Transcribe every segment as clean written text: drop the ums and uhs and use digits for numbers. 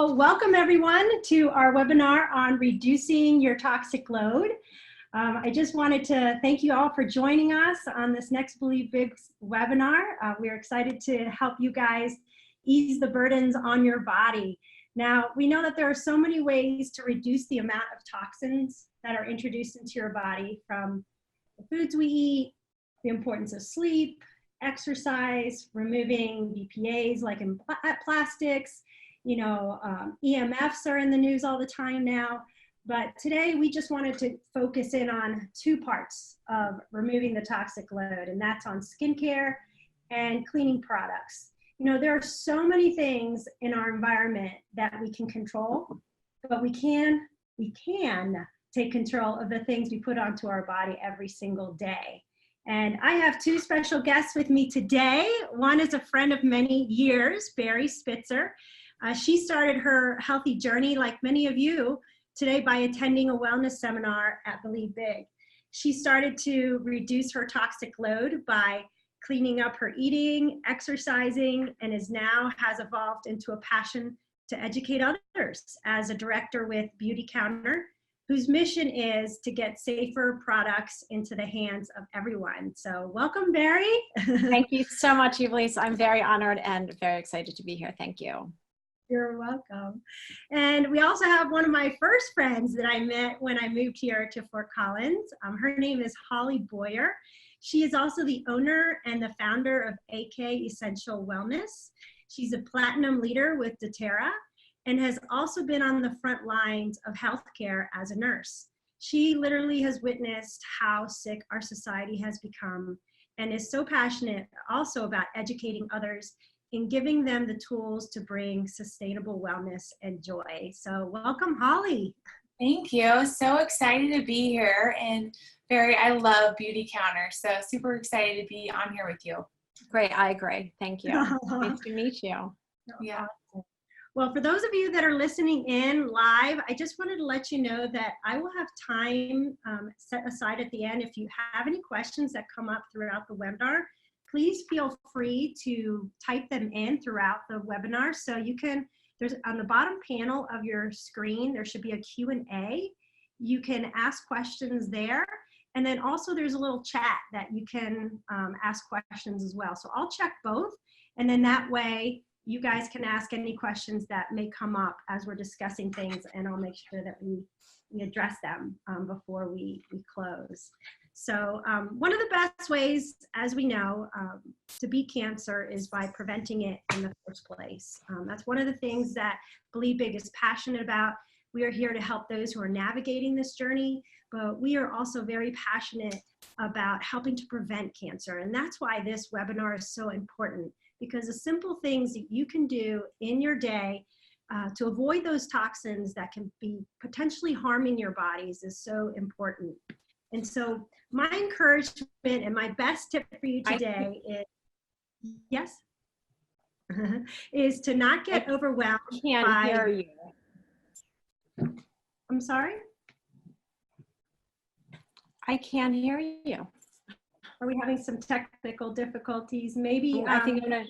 Well, welcome everyone to our webinar on reducing your toxic load. I just wanted to thank you all for joining us on this next Believe Big webinar. We're excited to help you guys ease the burdens on your body. Now, we know that there are so many ways to reduce the amount of toxins that are introduced into your body, from the foods we eat, the importance of sleep, exercise, removing BPAs like in plastics. You know, EMFs are in the news all the time now. But today we just wanted to focus in on two parts of removing the toxic load, and that's on skincare and cleaning products. You know, there are so many things in our environment that we can control, but we can take control of the things we put onto our body every single day. And I have two special guests with me today. One is a friend of many years, Barri Spitzer. She started her healthy journey, like many of you, today by attending a wellness seminar at Believe Big. She started to reduce her toxic load by cleaning up her eating, exercising, and now has evolved into a passion to educate others as a director with Beautycounter, whose mission is to get safer products into the hands of everyone. So welcome, Barri. Thank you so much, Ivelisse. I'm very honored and very excited to be here. Thank you. You're welcome. And we also have one of my first friends that I met when I moved here to Fort Collins. Her name is Holly Boyer. She is also the owner and the founder of AK Essential Wellness. She's a platinum leader with doTERRA and has also been on the front lines of healthcare as a nurse. She literally has witnessed how sick our society has become and is so passionate also about educating others in giving them the tools to bring sustainable wellness and joy. So welcome, Holly. Thank you. So excited to be here. And Barri, I love Beautycounter. So super excited to be on here with you. Great. I agree. Thank you. Nice to meet you. Yeah. Well, for those of you that are listening in live, I just wanted to let you know that I will have time set aside at the end. If you have any questions that come up throughout the webinar, please feel free to type them in throughout the webinar. So you can, there's on the bottom panel of your screen, there should be a Q&A. You can ask questions there. And then also there's a little chat that you can ask questions as well. So I'll check both. And then that way you guys can ask any questions that may come up as we're discussing things, and I'll make sure that we address them before we close. So one of the best ways, as we know, to beat cancer is by preventing it in the first place. That's one of the things that Believe Big is passionate about. We are here to help those who are navigating this journey, but we are also very passionate about helping to prevent cancer. And that's why this webinar is so important, because the simple things that you can do in your day to avoid those toxins that can be potentially harming your bodies is so important. And so my encouragement and my best tip for you today is, yes, is to not get overwhelmed. I can't hear you. I'm sorry? I can't hear you. Are we having some technical difficulties? Maybe. I think I'm gonna.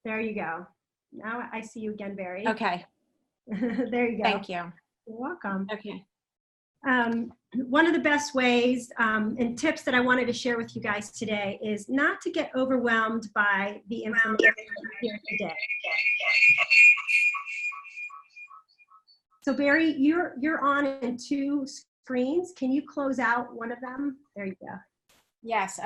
There you go. Now I see you again, Barri. Okay. There you go. Thank you. You're welcome. Okay. One of the best ways and tips that I wanted to share with you guys today is not to get overwhelmed by the information here today. So Barri, you're on in two screens. Can you close out one of them? There you go. Yes,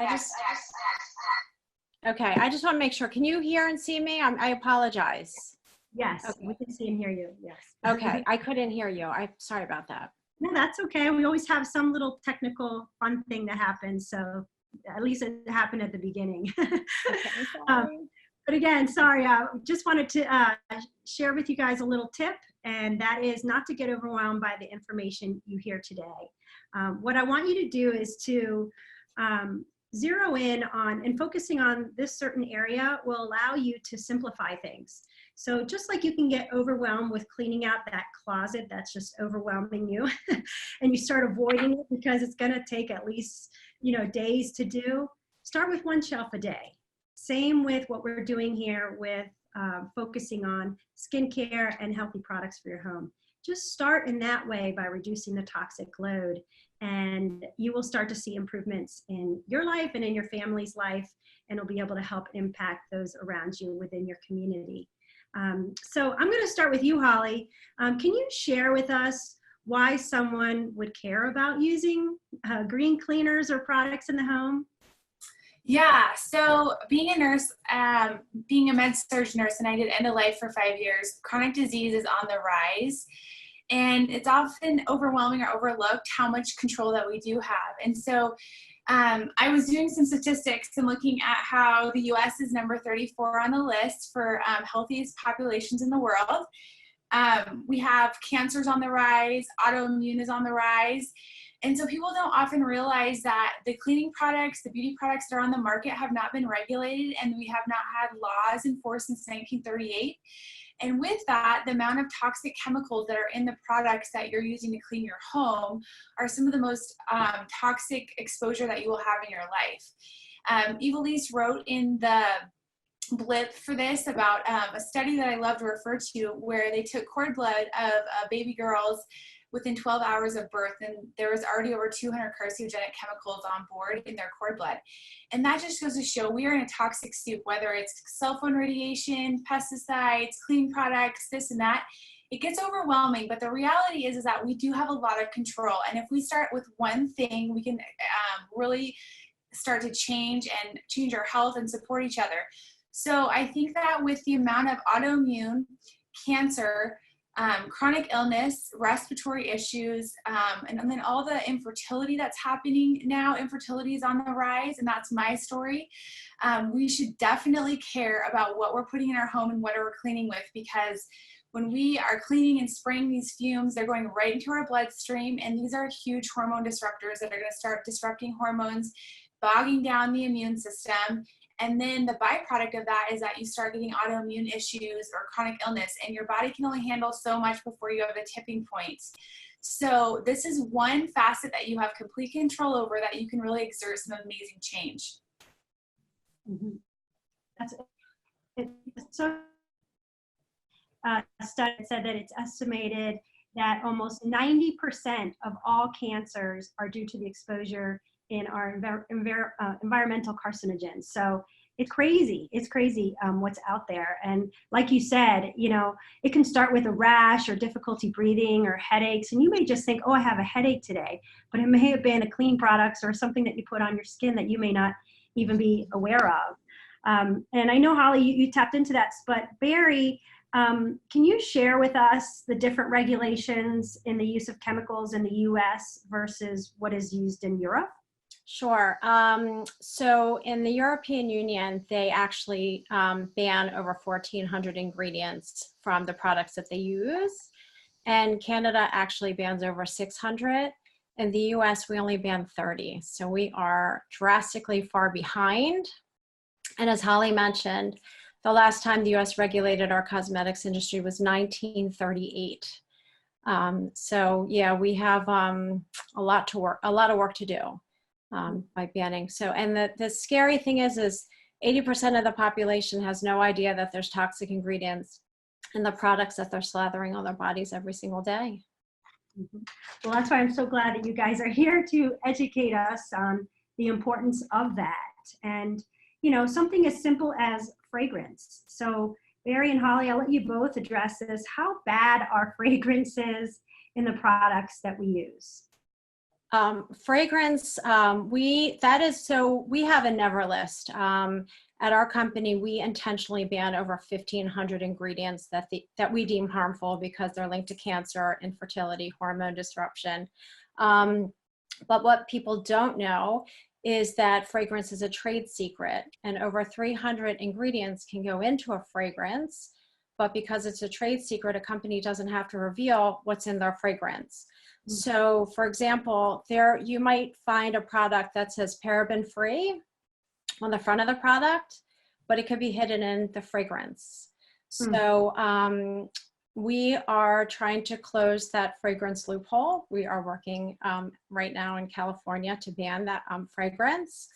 okay, I just want to make sure. Can you hear and see me? I apologize. Yes, okay. We can see and hear you, yes. Okay, I couldn't hear you. I'm sorry about that. No, that's okay. We always have some little technical fun thing that happens, so at least it happened at the beginning. Okay, sorry. But again, sorry, I just wanted to share with you guys a little tip, and that is not to get overwhelmed by the information you hear today. What I want you to do is to zero in on and focusing on this certain area will allow you to simplify things. So just like you can get overwhelmed with cleaning out that closet that's just overwhelming you and you start avoiding it because it's going to take at least, days to do, start with one shelf a day. Same with what we're doing here with focusing on skincare and healthy products for your home. Just start in that way by reducing the toxic load, and you will start to see improvements in your life and in your family's life, and it'll be able to help impact those around you within your community. So I'm going to start with you, Holly. Can you share with us why someone would care about using green cleaners or products in the home? Yeah, so being a nurse, being a med-surg nurse, and I did end of life for 5 years, chronic disease is on the rise. And it's often overwhelming or overlooked how much control that we do have. And so I was doing some statistics and looking at how the US is number 34 on the list for healthiest populations in the world. We have cancers on the rise, autoimmune is on the rise. And so people don't often realize that the cleaning products, the beauty products that are on the market have not been regulated, and we have not had laws enforced since 1938. And with that, the amount of toxic chemicals that are in the products that you're using to clean your home are some of the most toxic exposure that you will have in your life. Ivelisse wrote in the blip for this about a study that I love to refer to, where they took cord blood of baby girls within 12 hours of birth, and there was already over 200 carcinogenic chemicals on board in their cord blood. And that just goes to show we are in a toxic soup, whether it's cell phone radiation, pesticides, cleaning products, this and that. It gets overwhelming, but the reality is that we do have a lot of control. And if we start with one thing, we can really start to change our health and support each other. So I think that with the amount of autoimmune, cancer, chronic illness, respiratory issues, and then all the infertility that's happening now. Infertility is on the rise, and that's my story. We should definitely care about what we're putting in our home and what we're cleaning with, because when we are cleaning and spraying these fumes, they're going right into our bloodstream, and these are huge hormone disruptors that are going to start disrupting hormones, bogging down the immune system. And then the byproduct of that is that you start getting autoimmune issues or chronic illness, and your body can only handle so much before you have the tipping point. So this is one facet that you have complete control over, that you can really exert some amazing change. Mm-hmm. So a study said that it's estimated that almost 90% of all cancers are due to the exposure in our environmental carcinogens. So it's crazy. It's crazy what's out there. And like you said, you know, it can start with a rash or difficulty breathing or headaches. And you may just think, oh, I have a headache today, but it may have been a clean products or something that you put on your skin that you may not even be aware of. And I know, Holly, you tapped into that, but Barri, can you share with us the different regulations in the use of chemicals in the US versus what is used in Europe? Sure. So in the European Union, they actually ban over 1,400 ingredients from the products that they use. And Canada actually bans over 600. In the US, we only ban 30. So we are drastically far behind. And as Holly mentioned, the last time the US regulated our cosmetics industry was 1938. So yeah, we have a lot of work to do. By banning. So, and the scary thing is 80% of the population has no idea that there's toxic ingredients in the products that they're slathering on their bodies every single day. Mm-hmm. Well, that's why I'm so glad that you guys are here to educate us on the importance of that. And, you know, something as simple as fragrance. So Barri and Holly, I'll let you both address this. How bad are fragrances in the products that we use? Fragrance, we have a never list. At our company, we intentionally ban over 1,500 ingredients that we deem harmful because they're linked to cancer, infertility, hormone disruption. But what people don't know is that fragrance is a trade secret, and over 300 ingredients can go into a fragrance, but because it's a trade secret, a company doesn't have to reveal what's in their fragrance. So for example, you might find a product that says paraben free on the front of the product, but it could be hidden in the fragrance. So we are trying to close that fragrance loophole. We are working right now in California to ban that fragrance.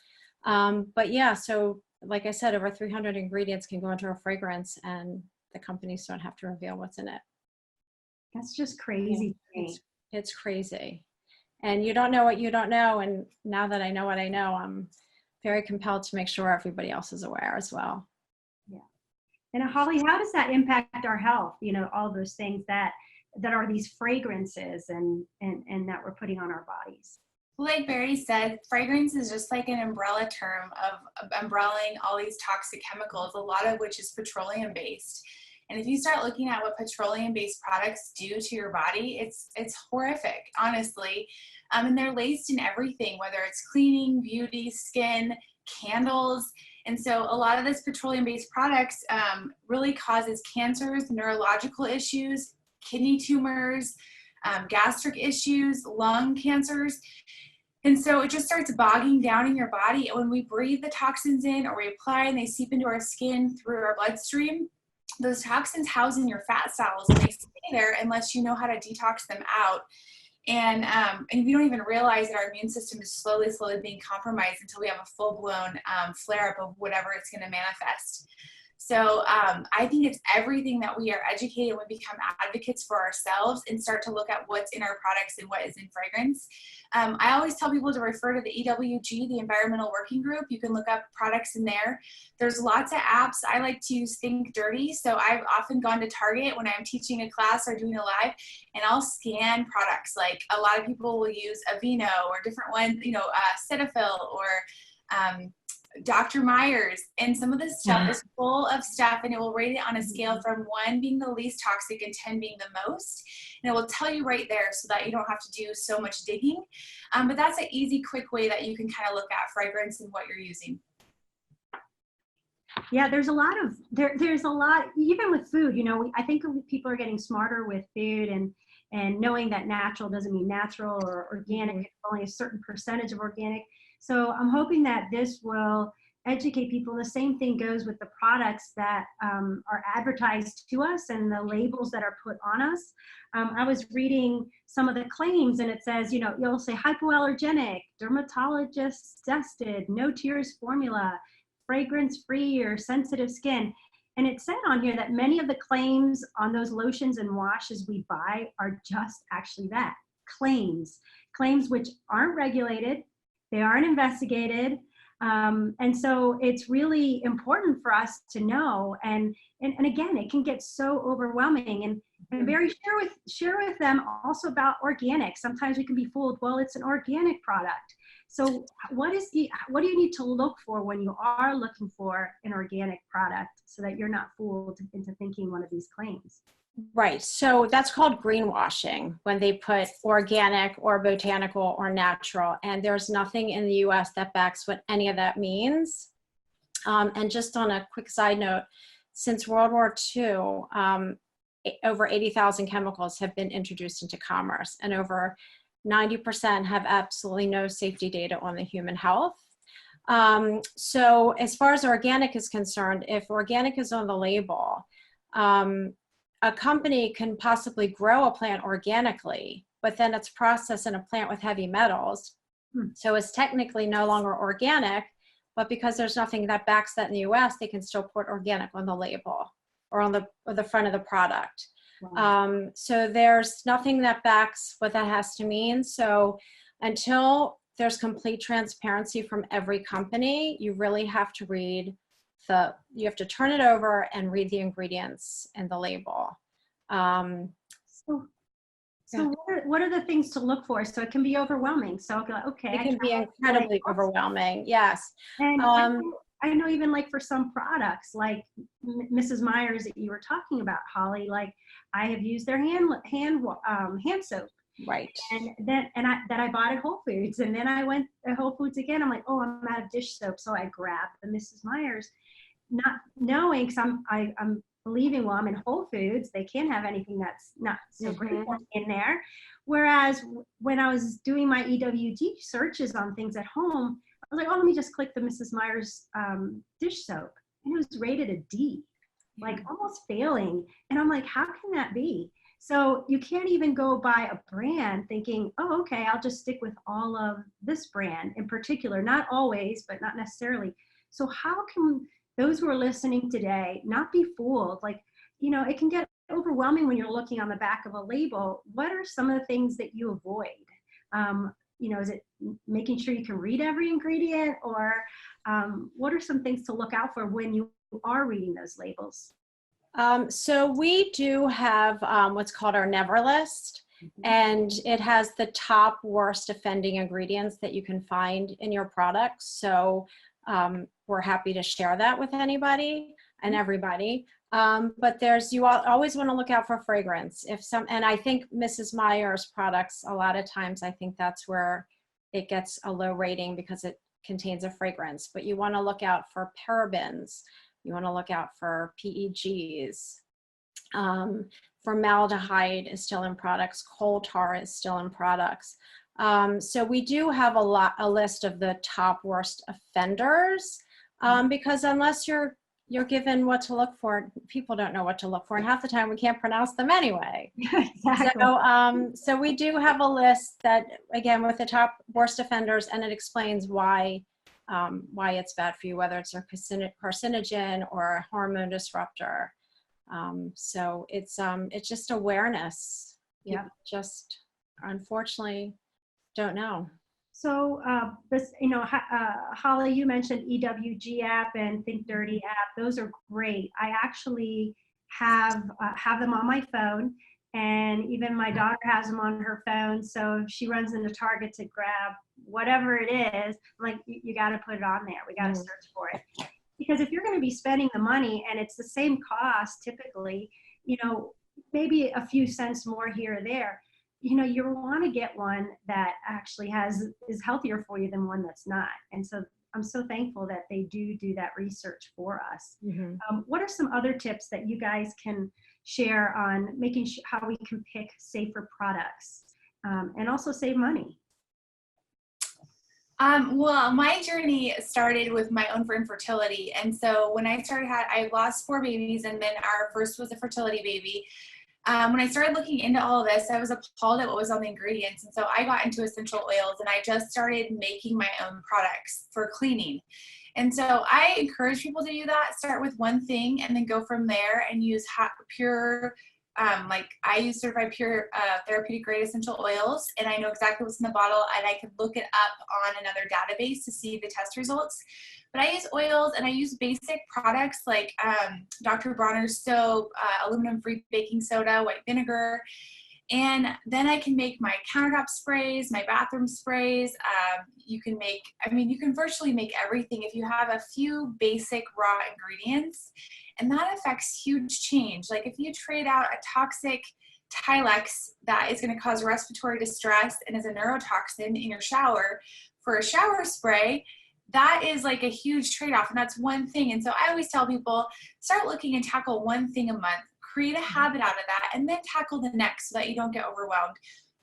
But yeah, so like I said, over 300 ingredients can go into a fragrance, and the companies don't have to reveal what's in it. That's just crazy. It's crazy. And you don't know what you don't know. And now that I know what I know, I'm very compelled to make sure everybody else is aware as well. Yeah. And Holly, how does that impact our health? You know, all those things that are these fragrances and that we're putting on our bodies. Like Barry said, fragrance is just like an umbrella term of umbrellaing all these toxic chemicals, a lot of which is petroleum based. And if you start looking at what petroleum-based products do to your body, it's horrific, honestly. And they're laced in everything, whether it's cleaning, beauty, skin, candles. And so a lot of this petroleum-based products really causes cancers, neurological issues, kidney tumors, gastric issues, lung cancers. And so it just starts bogging down in your body. And when we breathe the toxins in or we apply and they seep into our skin through our bloodstream, those toxins house in your fat cells and they stay there unless you know how to detox them out. And we don't even realize that our immune system is slowly being compromised until we have a full-blown flare-up of whatever it's going to manifest. So I think it's everything that we are educated when we become advocates for ourselves and start to look at what's in our products and what is in fragrance. I always tell people to refer to the EWG, the Environmental Working Group. You can look up products in there. There's lots of apps. I like to use Think Dirty. So I've often gone to Target when I'm teaching a class or doing a live, and I'll scan products. Like a lot of people will use Aveeno or different ones, you know, Cetaphil or Dr. Myers, and some of this stuff is full of stuff, and it will rate it on a scale from 1 being the least toxic and 10 being the most, and it will tell you right there so that you don't have to do so much digging. But that's an easy, quick way that you can kind of look at fragrance and what you're using. Yeah, there's a lot, even with food, you know, I think people are getting smarter with food and knowing that natural doesn't mean natural or organic, it's only a certain percentage of organic. So I'm hoping that this will educate people. The same thing goes with the products that are advertised to us and the labels that are put on us. I was reading some of the claims and it says, you know, you'll say hypoallergenic, dermatologist tested, no tears formula, fragrance free or sensitive skin. And it said on here that many of the claims on those lotions and washes we buy are just actually that, claims which aren't regulated. They aren't investigated. And so it's really important for us to know. And again, it can get so overwhelming. And Barry, share with them also about organic. Sometimes we can be fooled, well, it's an organic product. So what do you need to look for when you are looking for an organic product so that you're not fooled into thinking one of these claims? Right. So that's called greenwashing, when they put organic or botanical or natural, and there's nothing in the US that backs what any of that means. And just on a quick side note, since World War II, over 80,000 chemicals have been introduced into commerce, and over 90% have absolutely no safety data on the human health. So as far as organic is concerned, if organic is on the label, a company can possibly grow a plant organically, but then it's processed in a plant with heavy metals. So it's technically no longer organic, but because there's nothing that backs that in the US, they can still put organic on the label or on the front of the product. Wow. So there's nothing that backs what that has to mean. So until there's complete transparency from every company, you really have to read you have to turn it over and read the ingredients and the label. So what are the things to look for? So it can be overwhelming. So okay, it can be incredibly overwhelming. Yes. And I know even like for some products, like Mrs. Myers that you were talking about, Holly, like I have used their hand soap. Right. And then I bought at Whole Foods, and then I went to Whole Foods again. I'm like, oh, I'm out of dish soap, so I grabbed the Mrs. Myers, not knowing, because I'm believing, well, I'm in Whole Foods, they can't have anything that's not so great in there. Whereas when I was doing my EWG searches on things at home, I was like, oh, let me just click the Mrs. Myers dish soap, and it was rated a D, like almost failing. And I'm like, how can that be? So you can't even go by a brand thinking, oh, okay, I'll just stick with all of this brand in particular. Not always, but not necessarily. So how can those who are listening today not be fooled? Like, you know, it can get overwhelming when you're looking on the back of a label. What are some of the things that you avoid? You know, is it making sure you can read every ingredient, or what are some things to look out for when you are reading those labels? So we do have what's called our never list, and it has the top worst offending ingredients that you can find in your products. So we're happy to share that with anybody and everybody. But you always want to look out for fragrance. And I think Mrs. Meyer's products, a lot of times, I think that's where it gets a low rating because it contains a fragrance. But you want to look out for parabens. You want to look out for PEGs. Formaldehyde is still in products. Coal tar is still in products. So we do have a list of the top worst offenders, because unless you're given what to look for, people don't know what to look for, and half the time we can't pronounce them anyway. Exactly. So we do have a list that, again, with the top worst offenders, and it explains why it's bad for you, whether it's a carcinogen or a hormone disruptor. So it's just awareness. Yeah. People just unfortunately don't know. So this, you know, Holly, you mentioned EWG app and Think Dirty app. Those are great. I actually have them on my phone, and even my daughter has them on her phone. So if she runs into Target to grab whatever it is, I'm like, you got to put it on there. We got to search for it. Because if you're going to be spending the money and it's the same cost typically, you know, maybe a few cents more here or there, you know, you want to get one that actually is healthier for you than one that's not. And so I'm so thankful that they do that research for us. What are some other tips that you guys can share on making sure how we can pick safer products and also save money? Well, my journey started with my own infertility. And so when I I lost 4 babies, and then our first was a fertility baby. When I started looking into all of this, I was appalled at what was on the ingredients. And so I got into essential oils, and I just started making my own products for cleaning. And so I encourage people to do that. Start with one thing and then go from there and use pure, like I use certified pure therapeutic grade essential oils, and I know exactly what's in the bottle, and I can look it up on another database to see the test results. But I use oils, and I use basic products like Dr. Bronner's soap, aluminum-free baking soda, white vinegar, and then I can make my countertop sprays, my bathroom sprays. You can virtually make everything if you have a few basic raw ingredients, and that affects huge change. Like if you trade out a toxic Tilex that is going to cause respiratory distress and is a neurotoxin in your shower for a shower spray, that is like a huge trade-off, and that's one thing. And so I always tell people, start looking and tackle one thing a month, create a habit out of that, and then tackle the next so that you don't get overwhelmed.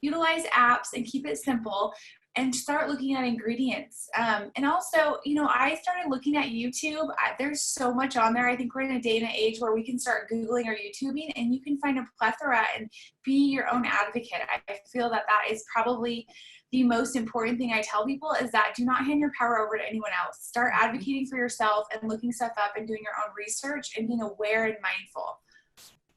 Utilize apps and keep it simple, and start looking at ingredients. And also, you know, I started looking at YouTube. There's so much on there. I think we're in a day and age where we can start Googling or YouTubing, and you can find a plethora and be your own advocate. I feel that is probably the most important thing I tell people, is that do not hand your power over to anyone else. Start advocating for yourself and looking stuff up and doing your own research and being aware and mindful.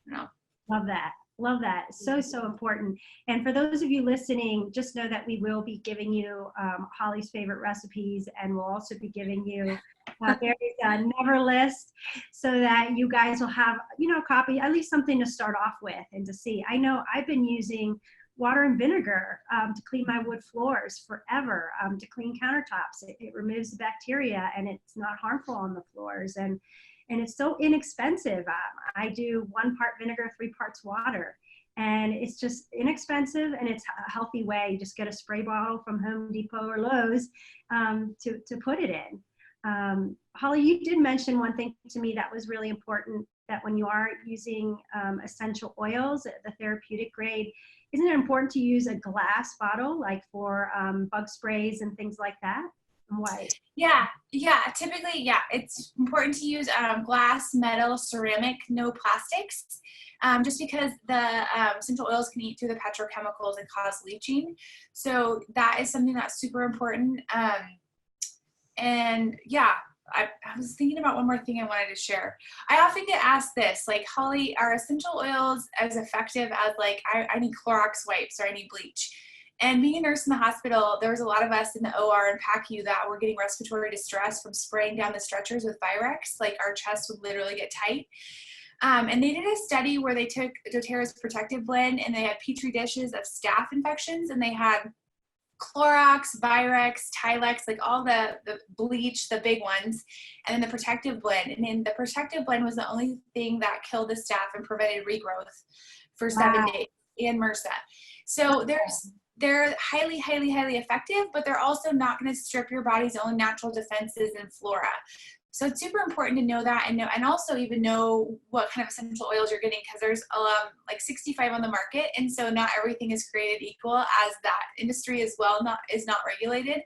You know? Love that. Love that. So important. And for those of you listening, just know that we will be giving you Holly's favorite recipes, and we'll also be giving you Barri's never list, so that you guys will have, you know, a copy, at least something to start off with and to see. I know I've been using water and vinegar to clean my wood floors forever, to clean countertops. It removes the bacteria, and it's not harmful on the floors. And it's so inexpensive. I do 1 part vinegar, 3 parts water. And it's just inexpensive, and it's a healthy way. You just get a spray bottle from Home Depot or Lowe's to put it in. Holly, you did mention one thing to me that was really important, that when you are using essential oils, the therapeutic grade, isn't it important to use a glass bottle, like for bug sprays and things like that? And why? Yeah, typically, it's important to use glass, metal, ceramic, no plastics, just because the essential oils can eat through the petrochemicals and cause leaching. So that is something that's super important. And yeah, I was thinking about one more thing I wanted to share. I often get asked this, like, Holly, are essential oils as effective as, like, I need Clorox wipes or I need bleach? And being a nurse in the hospital, there was a lot of us in the OR and PACU that were getting respiratory distress from spraying down the stretchers with Virex. Like, our chest would literally get tight. And they did a study where they took doTERRA's protective blend and they had petri dishes of staph infections, and they had Clorox, Virex, Tilex, like all the bleach, the big ones, and then the protective blend. And then the protective blend was the only thing that killed the staph and prevented regrowth for 7 days, and MRSA. So they're highly, highly, highly effective, but they're also not going to strip your body's own natural defenses and flora. So it's super important to know that, and also even know what kind of essential oils you're getting, because there's like 65 on the market, and so not everything is created equal, as that industry as well is not regulated.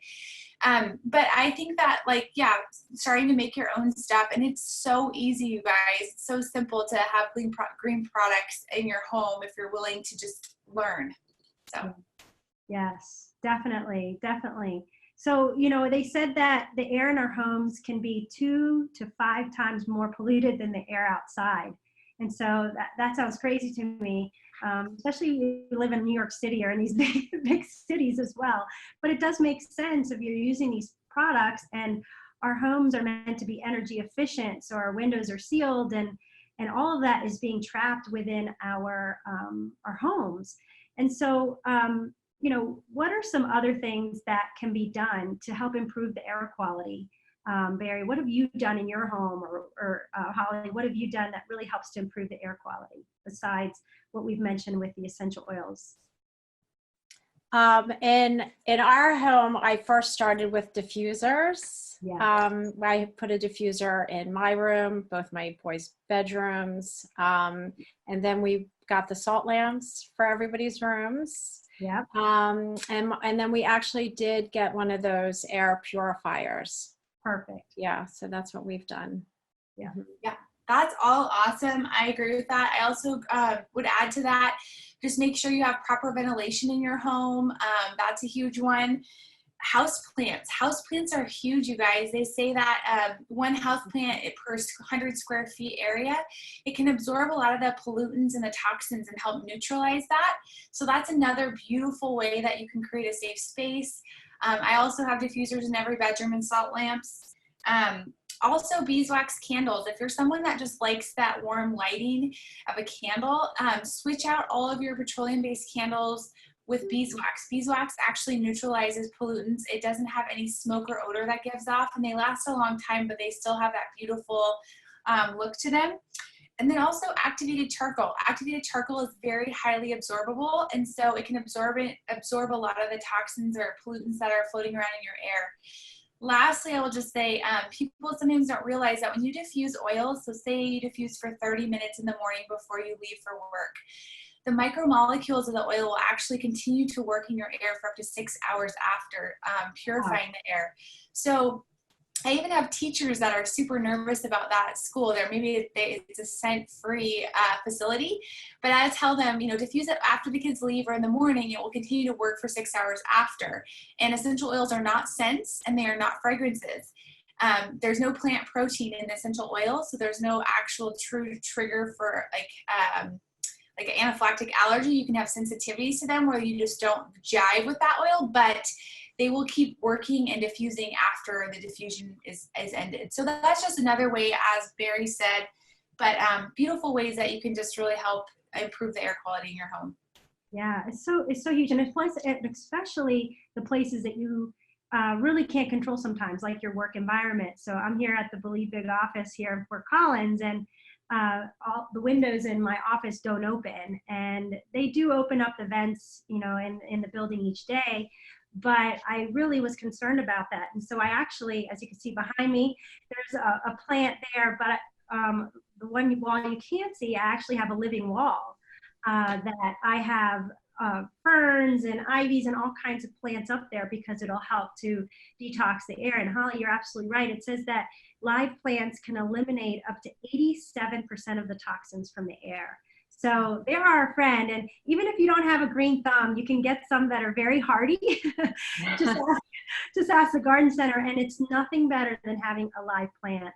But I think that, like, yeah, starting to make your own stuff, and it's so easy, you guys. It's so simple to have green products in your home if you're willing to just learn. So yes, definitely, definitely. So, you know, they said that the air in our homes can be 2 to 5 times more polluted than the air outside. And so that sounds crazy to me, especially if you live in New York City or in these big cities as well. But it does make sense if you're using these products, and our homes are meant to be energy efficient. So our windows are sealed, and all of that is being trapped within our homes. And so, you know, what are some other things that can be done to help improve the air quality? Barry, what have you done in your home, or Holly, what have you done that really helps to improve the air quality besides what we've mentioned with the essential oils? In our home, I first started with diffusers. Yeah. I put a diffuser in my room, both my boys' bedrooms, and then we got the salt lamps for everybody's rooms. Yeah. And then we actually did get one of those air purifiers. Perfect. Yeah, so that's what we've done. Yeah. yeah, that's all awesome. I agree with that. I also would add to that, just make sure you have proper ventilation in your home. That's a huge one. Houseplants are huge, you guys. They say that one houseplant per 100 square feet area, it can absorb a lot of the pollutants and the toxins and help neutralize that. So that's another beautiful way that you can create a safe space. I also have diffusers in every bedroom and salt lamps. Also, beeswax candles. If you're someone that just likes that warm lighting of a candle, switch out all of your petroleum-based candles with beeswax. Beeswax actually neutralizes pollutants. It doesn't have any smoke or odor that gives off, and they last a long time, but they still have that beautiful look to them. And then also activated charcoal. Activated charcoal is very highly absorbable, and so it can absorb a lot of the toxins or pollutants that are floating around in your air. Lastly, I will just say, people sometimes don't realize that when you diffuse oils, so say you diffuse for 30 minutes in the morning before you leave for work, the micromolecules of the oil will actually continue to work in your air for up to 6 hours after, purifying the air. So I even have teachers that are super nervous about that at school. It's a scent-free facility, but I tell them, you know, diffuse it after the kids leave or in the morning. It will continue to work for 6 hours after. And essential oils are not scents, and they are not fragrances. There's no plant protein in essential oil, so there's no actual true trigger for like an anaphylactic allergy. You can have sensitivities to them where you just don't jive with that oil, but they will keep working and diffusing after the diffusion is ended. So that's just another way, as Barry said, but beautiful ways that you can just really help improve the air quality in your home. Yeah, it's so huge, and especially the places that you really can't control sometimes, like your work environment. So I'm here at the Believe Big office here in Fort Collins, and all the windows in my office don't open, and they do open up the vents, you know, in the building each day. But I really was concerned about that. And so I actually, as you can see behind me, there's a plant there, but the one wall you can't see, I actually have a living wall that I have ferns and ivies and all kinds of plants up there because it'll help to detox the air. And Holly, you're absolutely right. It says that live plants can eliminate up to 87% of the toxins from the air. So they are our friend. And even if you don't have a green thumb, you can get some that are very hardy. just ask the garden center, and it's nothing better than having a live plant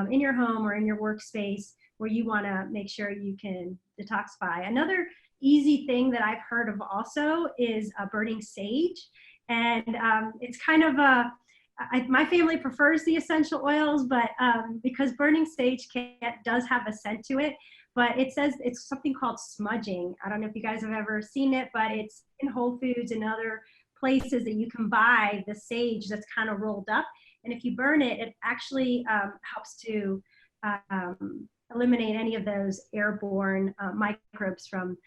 in your home or in your workspace where you want to make sure you can detoxify. Another easy thing that I've heard of also is burning sage. And it's kind of my family prefers the essential oils, but because burning sage does have a scent to it, but it says it's something called smudging. I don't know if you guys have ever seen it, but it's in Whole Foods and other places that you can buy the sage that's kind of rolled up. And if you burn it, it actually helps to eliminate any of those airborne microbes from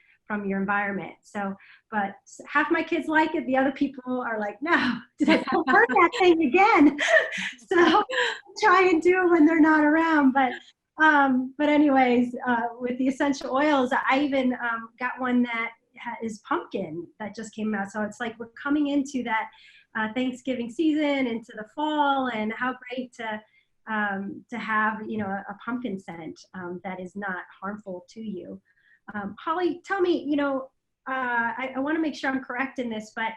your environment. So, but half my kids like it. The other people are like, no, don't burn that thing again. So try and do it when they're not around. But anyways, with the essential oils, I even got one that is pumpkin that just came out. So it's like we're coming into that Thanksgiving season, into the fall, and how great to have, you know, a pumpkin scent that is not harmful to you. Holly, tell me, you know, I want to make sure I'm correct in this, but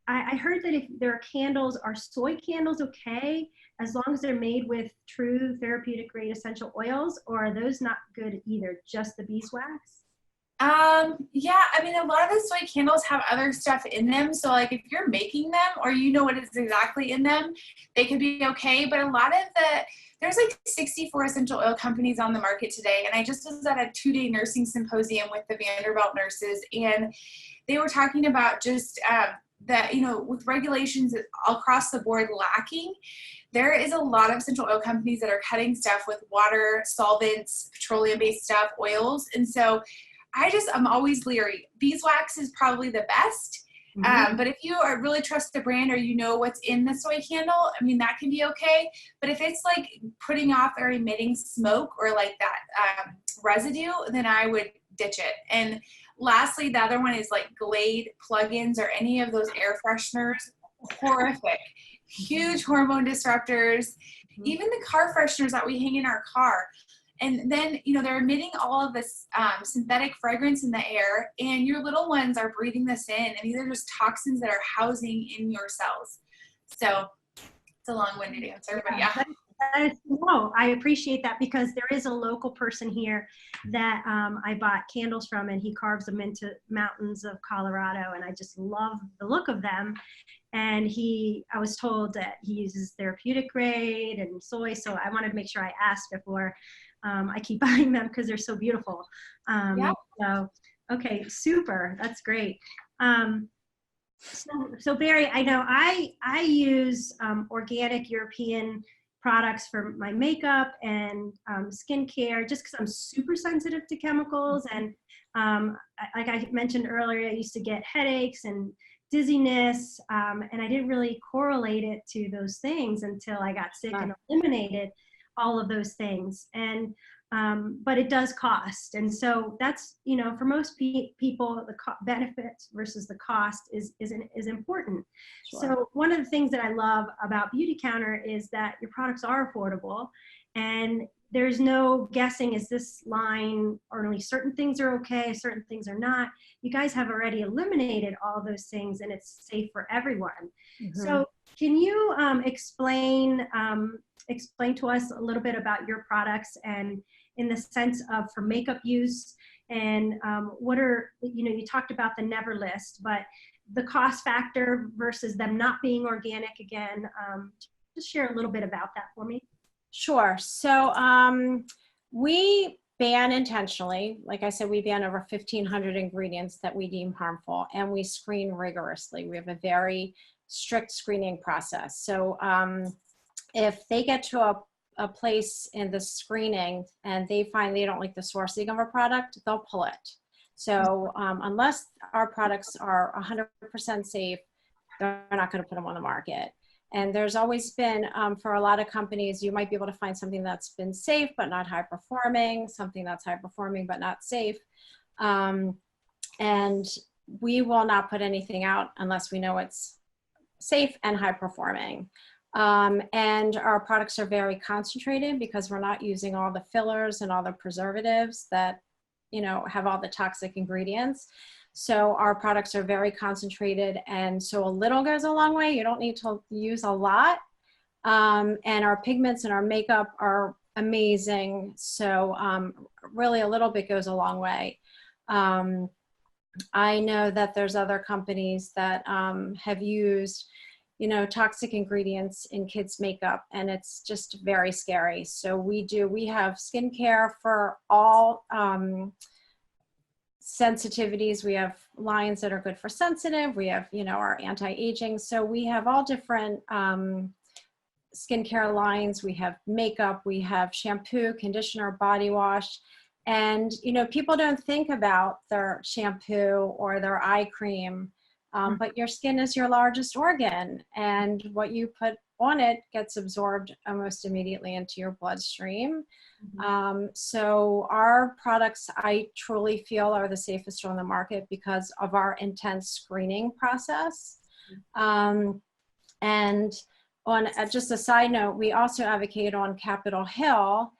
I heard that if there are candles, are soy candles okay as long as they're made with true therapeutic grade essential oils, or are those not good either, just the beeswax? Yeah, I mean, a lot of the soy candles have other stuff in them. So like if you're making them or you know what is exactly in them, they could be okay. But a lot of there's like 64 essential oil companies on the market today. And I just was at a 2-day nursing symposium with the Vanderbilt nurses, and they were talking about just that, you know, with regulations across the board lacking, there is a lot of essential oil companies that are cutting stuff with water, solvents, petroleum-based stuff, oils. And so I'm always leery. Beeswax is probably the best. But if you really trust the brand or you know what's in the soy candle, I mean, that can be okay. But if it's like putting off or emitting smoke or like that residue, then I would ditch it. And lastly, the other one is like Glade plugins or any of those air fresheners. Horrific. Huge hormone disruptors. Even the car fresheners that we hang in our car. And then, you know, they're emitting all of this synthetic fragrance in the air, and your little ones are breathing this in, and these are just toxins that are housing in your cells. So it's a long-winded answer, but yeah. No, I appreciate that, because there is a local person here that I bought candles from, and he carves them into mountains of Colorado, and I just love the look of them. And I was told that he uses therapeutic grade and soy, so I wanted to make sure I asked before I keep buying them because they're so beautiful. So, okay, super, that's great. So Barri, I know I use organic European products for my makeup and skincare, just because I'm super sensitive to chemicals. And like I mentioned earlier, I used to get headaches and dizziness, and I didn't really correlate it to those things until I got sick and eliminated all of those things. And but it does cost, and so that's, you know, for most people, the benefits versus the cost is important. Sure. So one of the things that I love about Beautycounter is that your products are affordable, and there's no guessing, is this line, or only certain things are okay, certain things are not. You guys have already eliminated all those things, and it's safe for everyone. So can you explain to us a little bit about your products, and in the sense of for makeup use, and what are, you know, you talked about the never list, but the cost factor versus them not being organic again, just share a little bit about that for me. Sure. So we ban intentionally. Like I said, we ban over 1,500 ingredients that we deem harmful, and we screen rigorously. We have a very strict screening process. So if they get to a place in the screening and they find they don't like the sourcing of a product, they'll pull it. So unless our products are 100% safe, they're not going to put them on the market. And there's always been, for a lot of companies, you might be able to find something that's been safe but not high performing, something that's high performing but not safe. And we will not put anything out unless we know it's safe and high performing. And our products are very concentrated because we're not using all the fillers and all the preservatives that have all the toxic ingredients. So our products are very concentrated, and so a little goes a long way. You don't need to use a lot. And our pigments and our makeup are amazing. So really a little bit goes a long way. I know that there's other companies that have used, toxic ingredients in kids' makeup, and it's just very scary. So we have skincare for all sensitivities. We have lines that are good for sensitive. We have, our anti-aging. So we have all different skincare lines. We have makeup, we have shampoo, conditioner, body wash. And, people don't think about their shampoo or their eye cream, but your skin is your largest organ, and what you put on it gets absorbed almost immediately into your bloodstream. So our products, I truly feel, are the safest on the market because of our intense screening process. And on just a side note, we also advocate on Capitol Hill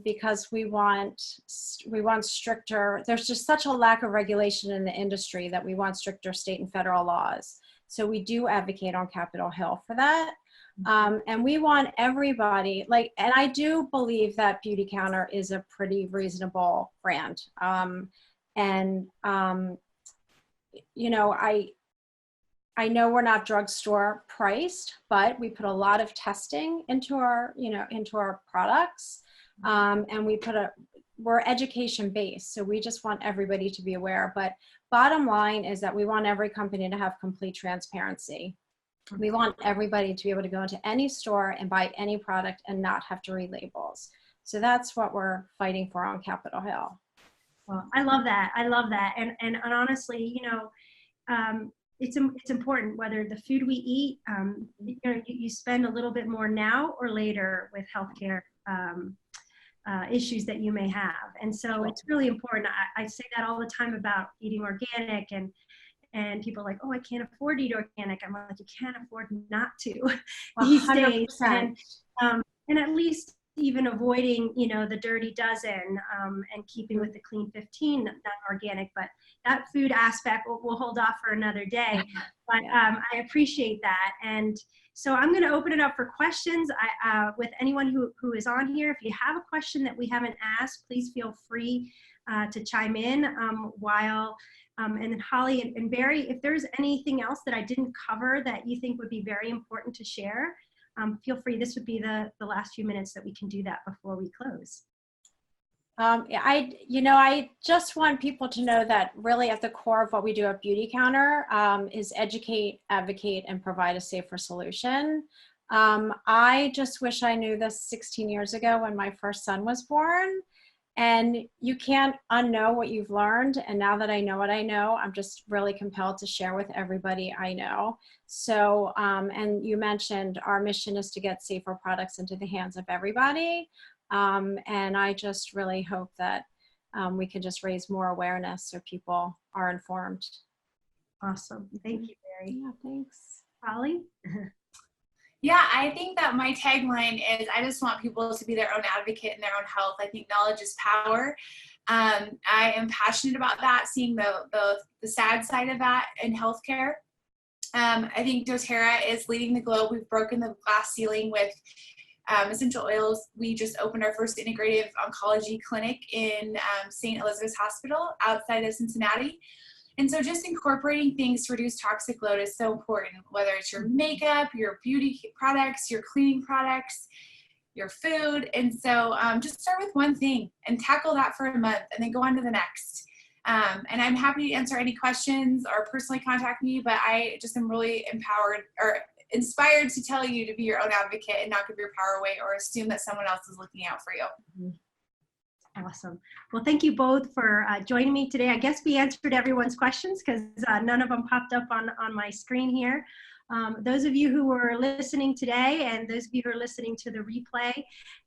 because we want stricter, there's just such a lack of regulation in the industry that we want stricter state and federal laws. So we do advocate on Capitol Hill for that. And we want everybody, and I do believe that Beautycounter is a pretty reasonable brand. I know we're not drugstore priced, but we put a lot of testing into our, into our products. And we're education based. So we just want everybody to be aware. But bottom line is that we want every company to have complete transparency. We want everybody to be able to go into any store and buy any product and not have to read labels. So that's what we're fighting for on Capitol Hill. Well, I love that. I love that. And honestly, it's important whether the food we eat, you spend a little bit more now or later with healthcare issues that you may have. And so it's really important. I say that all the time about eating organic, and people are like, oh, I can't afford to eat organic. I'm like, you can't afford not to these 100%. days. And at least even avoiding, the dirty dozen and keeping with the clean 15, not organic, but that food aspect we'll hold off for another day. But I appreciate that. And so I'm going to open it up for questions with anyone who is on here. If you have a question that we haven't asked, please feel free to chime in and then Holly and Barry, if there's anything else that I didn't cover that you think would be very important to share, feel free. This would be the last few minutes that we can do that before we close. I just want people to know that really at the core of what we do at Beautycounter is educate, advocate, and provide a safer solution. I just wish I knew this 16 years ago when my first son was born. And you can't unknow what you've learned. And now that I know what I know, I'm just really compelled to share with everybody I know. So, and you mentioned our mission is to get safer products into the hands of everybody. And I just really hope that we can just raise more awareness so people are informed. Awesome. Thank you, Barry. Yeah, thanks. Holly? Yeah, I think that my tagline is I just want people to be their own advocate in their own health. I think knowledge is power. I am passionate about that, seeing the sad side of that in healthcare. I think doTERRA is leading the globe. We've broken the glass ceiling with essential oils. We just opened our first integrative oncology clinic in St. Elizabeth's Hospital outside of Cincinnati. And so just incorporating things to reduce toxic load is so important, whether it's your makeup, your beauty products, your cleaning products, your food. And so just start with one thing and tackle that for a month and then go on to the next. And I'm happy to answer any questions or personally contact me, but I just am really empowered or inspired to tell you to be your own advocate and not give your power away or assume that someone else is looking out for you. Awesome. Well, thank you both for joining me today. I guess we answered everyone's questions because none of them popped up on my screen here. Those of you who were listening today and those of you who are listening to the replay,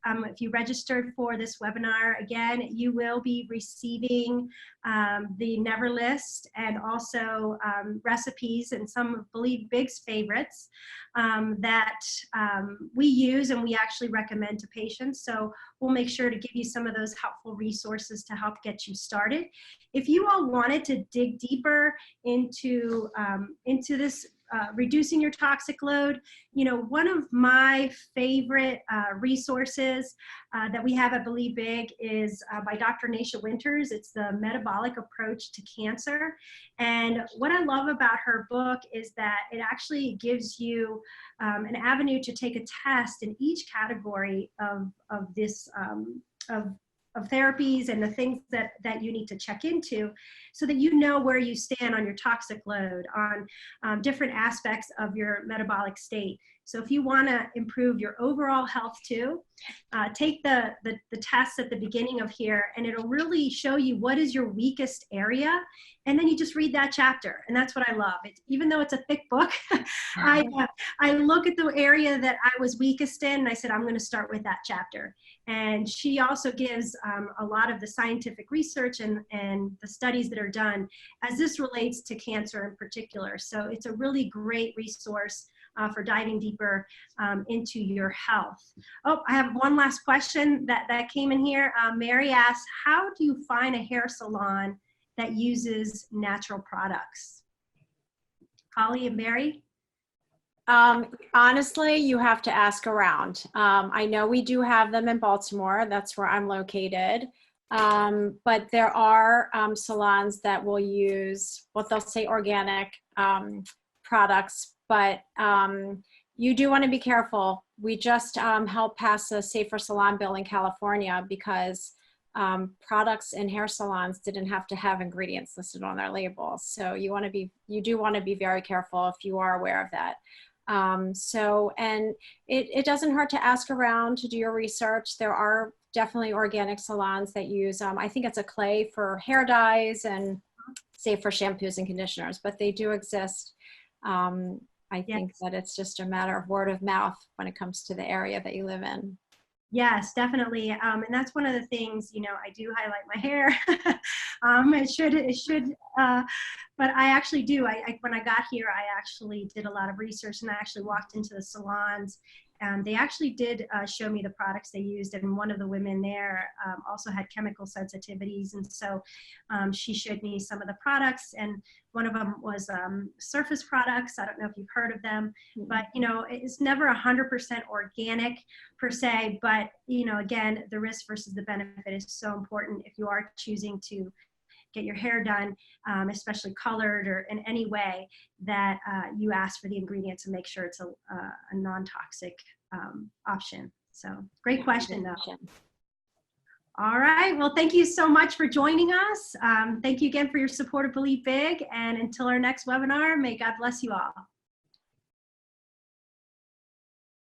if you registered for this webinar, again, you will be receiving the Never List and also recipes and some of Believe Big's favorites that we use and we actually recommend to patients. So we'll make sure to give you some of those helpful resources to help get you started. If you all wanted to dig deeper into this reducing your toxic load, you know, one of my favorite resources that we have at Believe Big is by Dr. Nasha Winters. It's the Metabolic Approach to Cancer. And what I love about her book is that it actually gives you an avenue to take a test in each category of this of therapies and the things that you need to check into so that you know where you stand on your toxic load, on different aspects of your metabolic state. So if you want to improve your overall health too, take the tests at the beginning of here, and it'll really show you what is your weakest area, and then you just read that chapter, and that's what I love. Even though it's a thick book, I look at the area that I was weakest in, and I said, I'm going to start with that chapter. And she also gives a lot of the scientific research and the studies that are done as this relates to cancer in particular. So it's a really great resource for diving deeper into your health. Oh, I have one last question that came in here. Mary asks, how do you find a hair salon that uses natural products? Holly and Mary? Honestly, you have to ask around. I know we do have them in Baltimore. That's where I'm located. But there are salons that will use what they'll say organic products, but you do want to be careful. We just helped pass a safer salon bill in California because products in hair salons didn't have to have ingredients listed on their labels. So you do want to be very careful if you are aware of that. And it doesn't hurt to ask around, to do your research. There are definitely organic salons that use, I think it's a clay for hair dyes and safe for shampoos and conditioners, but they do exist. I think that it's just a matter of word of mouth when it comes to the area that you live in. Yes, definitely. And that's one of the things, you know, I do highlight my hair. It should, but I actually do. When I got here, I actually did a lot of research, and I actually walked into the salons, and they actually did show me the products they used. And one of the women there also had chemical sensitivities. And so she showed me some of the products, and one of them was surface products. I don't know if you've heard of them, but, you know, it's never 100% organic per se, but, you know, again, the risk versus the benefit is so important if you are choosing to get your hair done, especially colored or in any way, that you ask for the ingredients and make sure it's a non-toxic option. So great question though. All right, well, thank you so much for joining us. Thank you again for your support of Believe Big, and until our next webinar, may God bless you all.